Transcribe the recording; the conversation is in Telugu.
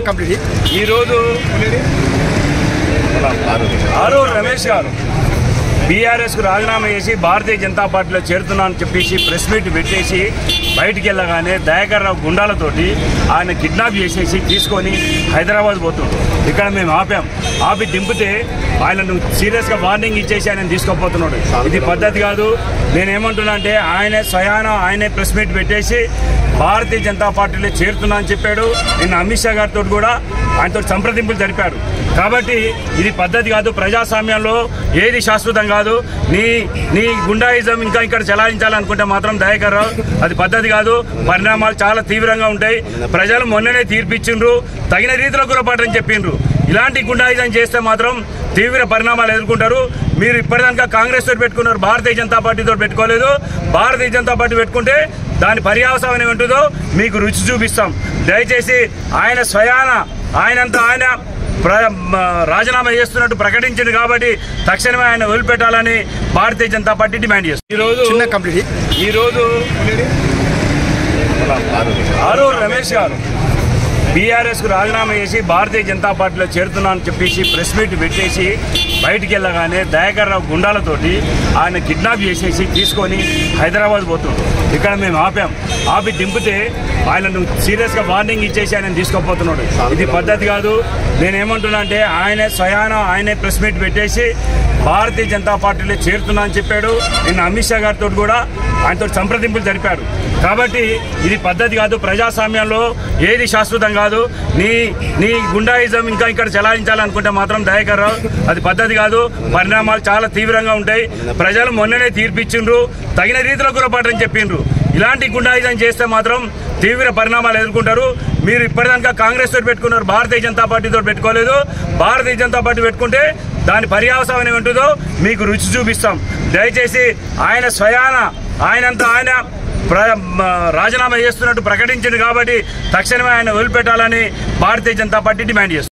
కంప్లీట్ ఈరోజు ఆరూరు రమేష్ గారు బీఆర్ఎస్కు రాజీనామా చేసి భారతీయ జనతా పార్టీలో చేరుతున్నానని చెప్పేసి ప్రెస్ మీట్ పెట్టేసి బయటికి వెళ్ళగానే దయాకర్ రావు గుండాలతోటి ఆయన కిడ్నాప్ చేసేసి తీసుకొని హైదరాబాద్ పోతుండ్రు. ఇక్కడ మేము ఆపి దింపితే ఆయనను సీరియస్గా వార్నింగ్ ఇచ్చేసి ఆయన తీసుకోపోతున్నాడు. ఇది పద్ధతి కాదు. నేనేమంటున్నా అంటే ఆయనే ప్రెస్ మీట్ పెట్టేసి భారతీయ జనతా పార్టీలో చేరుతున్నా అని చెప్పాడు. నిన్న అమిత్ షా గారితో కూడా ఆయనతో సంప్రదింపులు జరిపాడు. కాబట్టి ఇది పద్ధతి కాదు. ప్రజాస్వామ్యంలో ఏది శాశ్వతం కాదు. నీ గుండాయిజం ఇంకా ఇక్కడ చలాయించాలనుకుంటే మాత్రం దయాకర్ రావు అది పద్ధతి కాదు. పరిణామాలు చాలా తీవ్రంగా ఉంటాయి. ప్రజలు మొన్ననే తీర్పిచ్చిండ్రు, తగిన రీతిలో గురపాటని చెప్పిండ్రు. ఇలాంటి గుండాయిజం చేస్తే మాత్రం తీవ్ర పరిణామాలు ఎదుర్కొంటారు. మీరు ఇప్పటిదాకా కాంగ్రెస్ తోటి పెట్టుకున్నారు, భారతీయ జనతా పార్టీతో పెట్టుకోలేదు. భారతీయ జనతా పార్టీ పెట్టుకుంటే దాని పర్యావసానం ఏమంటుందో మీకు రుచి చూపిస్తాం. దయచేసి ఆయనంతా ఆయన రాజీనామా చేస్తున్నట్టు ప్రకటించింది కాబట్టి తక్షణమే ఆయన వదిలిపెట్టాలని భారతీయ జనతా పార్టీ డిమాండ్ చేస్తుంది. ఈరోజు ఆరూరు రమేష్ గారు బీఆర్ఎస్కు రాజీనామా చేసి భారతీయ జనతా పార్టీలో చేరుతున్నానని చెప్పేసి ప్రెస్ మీట్ పెట్టేసి బయటికి వెళ్ళగానే దయాకర్ రావు గుండాలతోటి ఆయన కిడ్నాప్ చేసేసి తీసుకొని హైదరాబాద్ పోతుండ్రు. ఇక్కడ మేము ఆపి దింపితే ఆయనను సీరియస్గా వార్నింగ్ ఇచ్చేసి ఆయన తీసుకోపోతున్నాడు. ఇది పద్ధతి కాదు. నేనేమంటున్నా అంటే ఆయనే ప్రెస్ మీట్ పెట్టేసి భారతీయ జనతా పార్టీలో చేరుతున్నా అని చెప్పాడు. నిన్న అమిత్ షా గారితో కూడా ఆయనతో సంప్రదింపులు జరిపాడు. కాబట్టి ఇది పద్ధతి కాదు. ప్రజాస్వామ్యంలో ఏది శాశ్వతం కాదు. నీ గుండాయిజం ఇంకా ఇక్కడ చలాయించాలనుకుంటే మాత్రం దయాకర్ రావు అది పద్ధతి కాదు. పరిణామాలు చాలా తీవ్రంగా ఉంటాయి. ప్రజలు మొన్ననే తీర్పిచ్చిండ్రు, తగిన రీతిలో గురపాటని చెప్పిండ్రు. ఇలాంటి గుండాయిజం చేస్తే మాత్రం తీవ్ర పరిణామాలు ఎదుర్కొంటారు. మీరు ఇప్పటిదాకా కాంగ్రెస్ తోటి పెట్టుకున్నారు, భారతీయ జనతా పార్టీతో పెట్టుకోలేదు. భారతీయ జనతా పార్టీ పెట్టుకుంటే దాని పర్యావసానం ఏమంటుందో మీకు రుచి చూపిస్తాం. దయచేసి ఆయనంతా ఆయన రాజీనామా చేస్తున్నట్టు ప్రకటించింది కాబట్టి తక్షణమే ఆయన వదిలిపెట్టాలని భారతీయ జనతా పార్టీ డిమాండ్ చేస్తుంది.